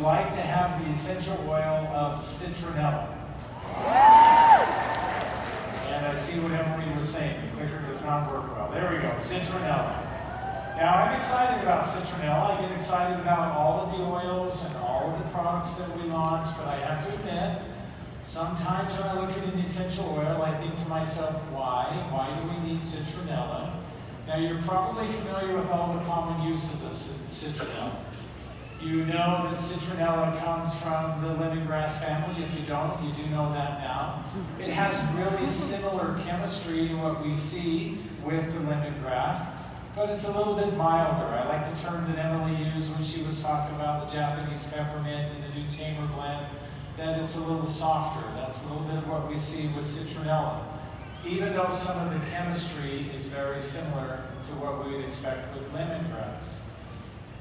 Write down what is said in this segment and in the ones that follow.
like to have the essential oil of citronella? And I see what Emily was saying. The clicker does not work well. There we go, citronella. Now, I'm excited about citronella. I get excited about all of the oils and all of the products that we launch, but I have to admit, sometimes when I look at an essential oil, I think to myself, why? Why do we need citronella? Now, you're probably familiar with all the common uses of citronella. You know that citronella comes from the lemongrass family. If you don't, you do know that now. It has really similar chemistry to what we see with the lemongrass, but it's a little bit milder. I like the term that Emily used when she was talking about the Japanese peppermint and the new tamer blend, that it's a little softer. That's a little bit of what we see with citronella, even though some of the chemistry is very similar to what we would expect with lemongrass.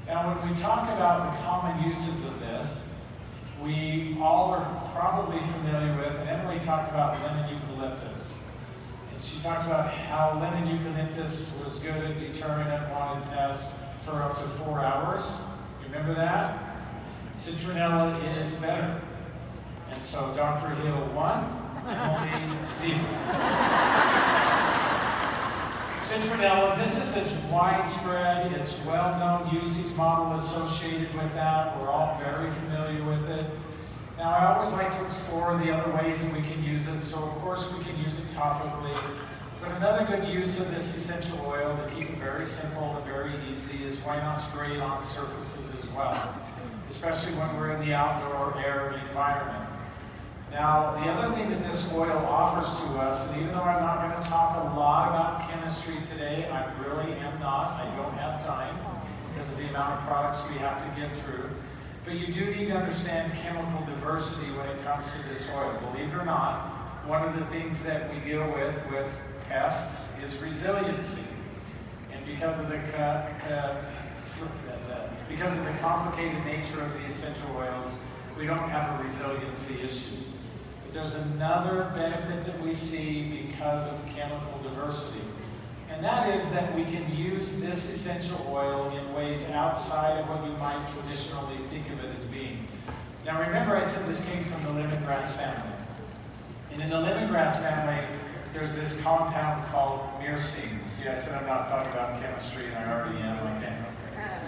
Now, when we talk about the common uses of this, we all are probably familiar with, and Emily talked about lemon eucalyptus. And she talked about how lemon eucalyptus was good at deterring unwanted pests for up to 4 hours. Remember that? Citronella is better. And so Dr. Hill 1, Emily 0. Citronella, this is its widespread, it's well-known usage model associated with that. We're all very familiar with it. Now, I always like to explore the other ways that we can use it, so of course we can use it topically. But another good use of this essential oil, to keep it very simple and very easy, is why not spray it on surfaces as well, especially when we're in the outdoor air environment. Now, the other thing that this oil offers to us, and even though I'm not going to talk a lot about chemistry today, I really am not, I don't have time because of the amount of products we have to get through, but you do need to understand chemical diversity when it comes to this oil. Believe it or not, one of the things that we deal with pests is resiliency. And because of the complicated nature of the essential oils, we don't have a resiliency issue. But there's another benefit that we see because of chemical diversity. And that is that we can use this essential oil in ways outside of what you might traditionally think of it as being. Now remember, I said this came from the lemongrass family. And in the lemongrass family, there's this compound called myrcene. See, I said I'm not talking about chemistry, and I already am. Okay.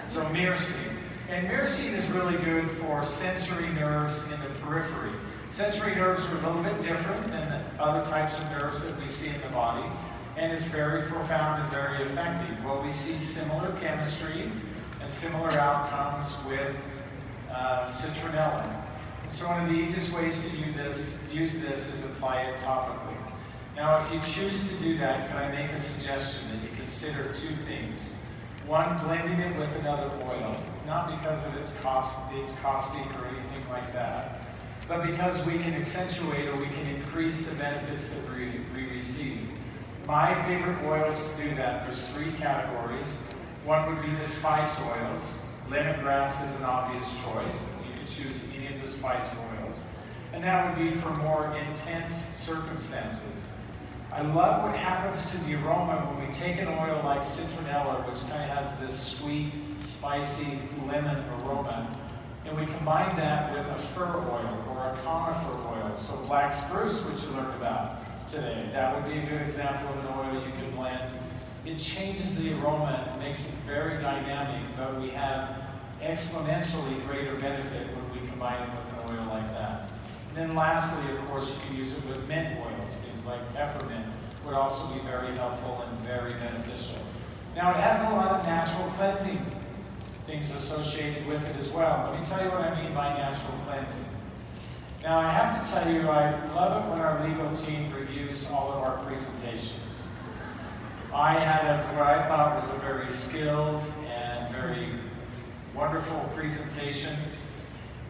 So myrcene. And myrcene is really good for sensory nerves in the periphery. Sensory nerves are a little bit different than the other types of nerves that we see in the body, and it's very profound and very effective. Well, we see similar chemistry and similar outcomes with citronella. And so one of the easiest ways to use this is apply it topically. Now, if you choose to do that, can I make a suggestion that you consider 2 things? One, blending it with another oil, not because of it's caustic or anything like that, but because we can accentuate or we can increase the benefits that we receive. My favorite oils to do that, there's 3 categories. One would be the spice oils. Lemongrass is an obvious choice, but you could choose any of the spice oils. And that would be for more intense circumstances. I love what happens to the aroma when we take an oil like citronella, which kind of has this sweet, spicy lemon aroma, and we combine that with a fir oil or a conifer oil. So black spruce, which you learned about today, that would be a good example of an oil you could blend. It changes the aroma and makes it very dynamic, but we have exponentially greater benefit when we combine it with an oil like that. And then lastly, of course, you can use it with mint oils. Things like peppermint would also be very helpful and very beneficial. Now, it has a lot of natural cleansing things associated with it as well. Let me tell you what I mean by natural cleansing. Now, I have to tell you, I love it when our legal team reviews all of our presentations. I had what I thought was a very skilled and very wonderful presentation.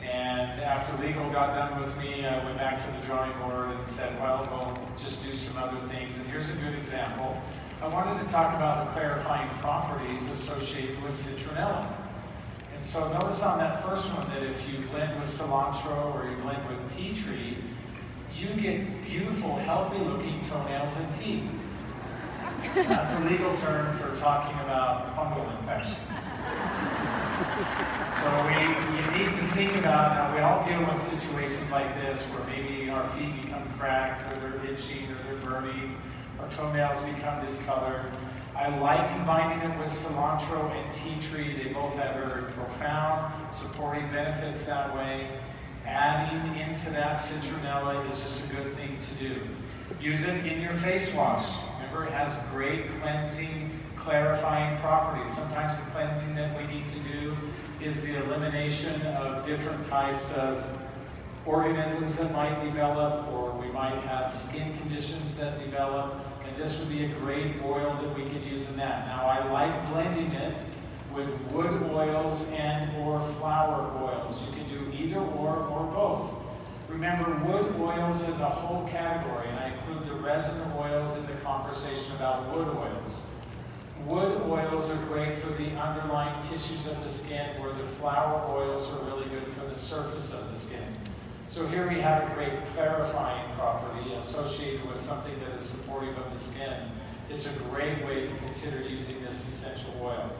And after legal got done with me, I went back to the drawing board and said, well, we'll just do some other things. And here's a good example. I wanted to talk about the clarifying properties associated with citronella. And so notice on that first one that if you blend with cilantro or you blend with tea tree, you get beautiful, healthy-looking toenails and feet. That's a legal term for talking about fungal infections. So you need to think about how we all deal with situations like this where maybe our feet become cracked, or they're itchy, or they're burning, our toenails become discolored. I like combining it with cilantro and tea tree. They both have very profound supporting benefits that way. Adding into that citronella is just a good thing to do. Use it in your face wash. Remember, it has great cleansing, clarifying properties. Sometimes the cleansing that we need to do is the elimination of different types of organisms that might develop, or we might have skin conditions that develop, and this would be a great oil that we could use in that. Now, I like blending it with wood oils and or flower oils. You can do either or both. Remember, wood oils is a whole category, and I include the resin oils in the conversation about wood oils. Wood oils are great for the underlying tissues of the skin, where the flower oils are really good for the surface of the skin. So here we have a great clarifying property associated with something that is supportive of the skin. It's a great way to consider using this essential oil.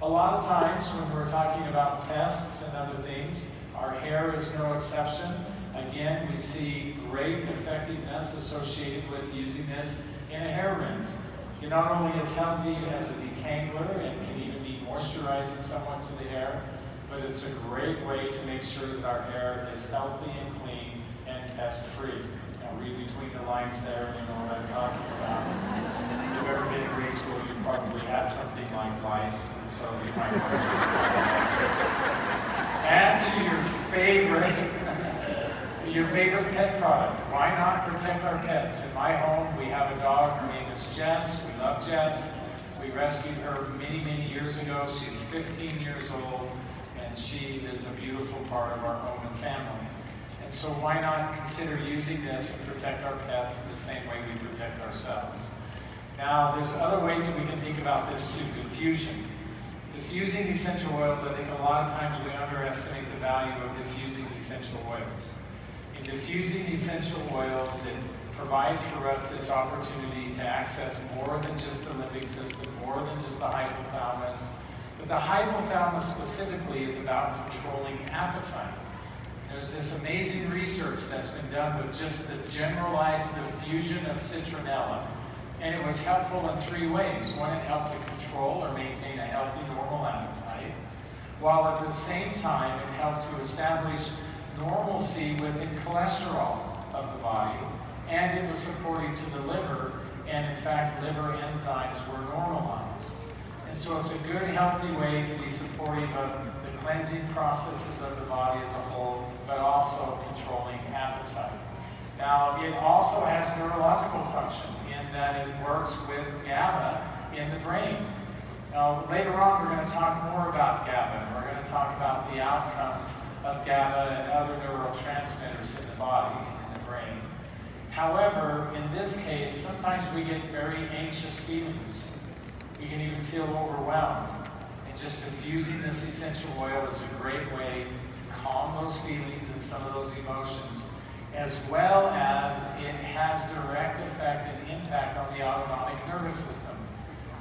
A lot of times when we're talking about pests and other things, our hair is no exception. Again, we see great effectiveness associated with using this in a hair rinse. It not only is healthy as a detangler and can even be moisturizing somewhat to the hair, but it's a great way to make sure that our hair is healthy and clean and pest-free. Now read between the lines there and you know what I'm talking about. If you've ever been in grade school, you probably had something like lice, and so you might add to your favorite pet product. Why not protect our pets? In my home, we have a dog. Her name is Jess. We love Jess. We rescued her many, many years ago. She's 15 years old, and she is a beautiful part of our home and family. And so why not consider using this and protect our pets in the same way we protect ourselves? Now, there's other ways that we can think about this too. Diffusion. Diffusing essential oils, I think a lot of times we underestimate the value of diffusing essential oils. In diffusing essential oils, it provides for us this opportunity to access more than just the limbic system, more than just the hypothalamus. But the hypothalamus specifically is about controlling appetite. There's this amazing research that's been done with just the generalized diffusion of citronella, and it was helpful in three ways. One, it helped to control or maintain a healthy, normal appetite, while at the same time it helped to establish normalcy within cholesterol of the body, and it was supporting to the liver, and in fact liver enzymes were normalized. And so it's a good, healthy way to be supportive of the cleansing processes of the body as a whole, but also controlling appetite. Now, it also has neurological function in that it works with GABA in the brain. Now, later on, we're going to talk more about GABA, and we're going to talk about the outcomes of GABA and other neurotransmitters in the body, in the brain. However, in this case, sometimes we get very anxious feelings. We can even feel overwhelmed. And just diffusing this essential oil is a great way to calm those feelings and some of those emotions, as well as it has direct effect and impact on the autonomic nervous system.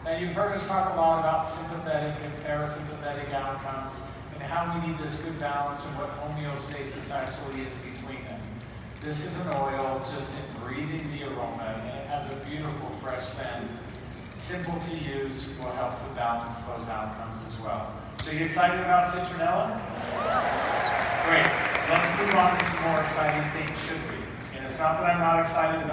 Now, you've heard us talk a lot about sympathetic and parasympathetic outcomes and how we need this good balance and what homeostasis actually is between them. This is an oil just in breathing the aroma, and it has a beautiful fresh scent. Simple to use, will help to balance those outcomes as well. So you excited about citronella? Great. Let's move on to some more exciting things, should we? And it's not that I'm not excited about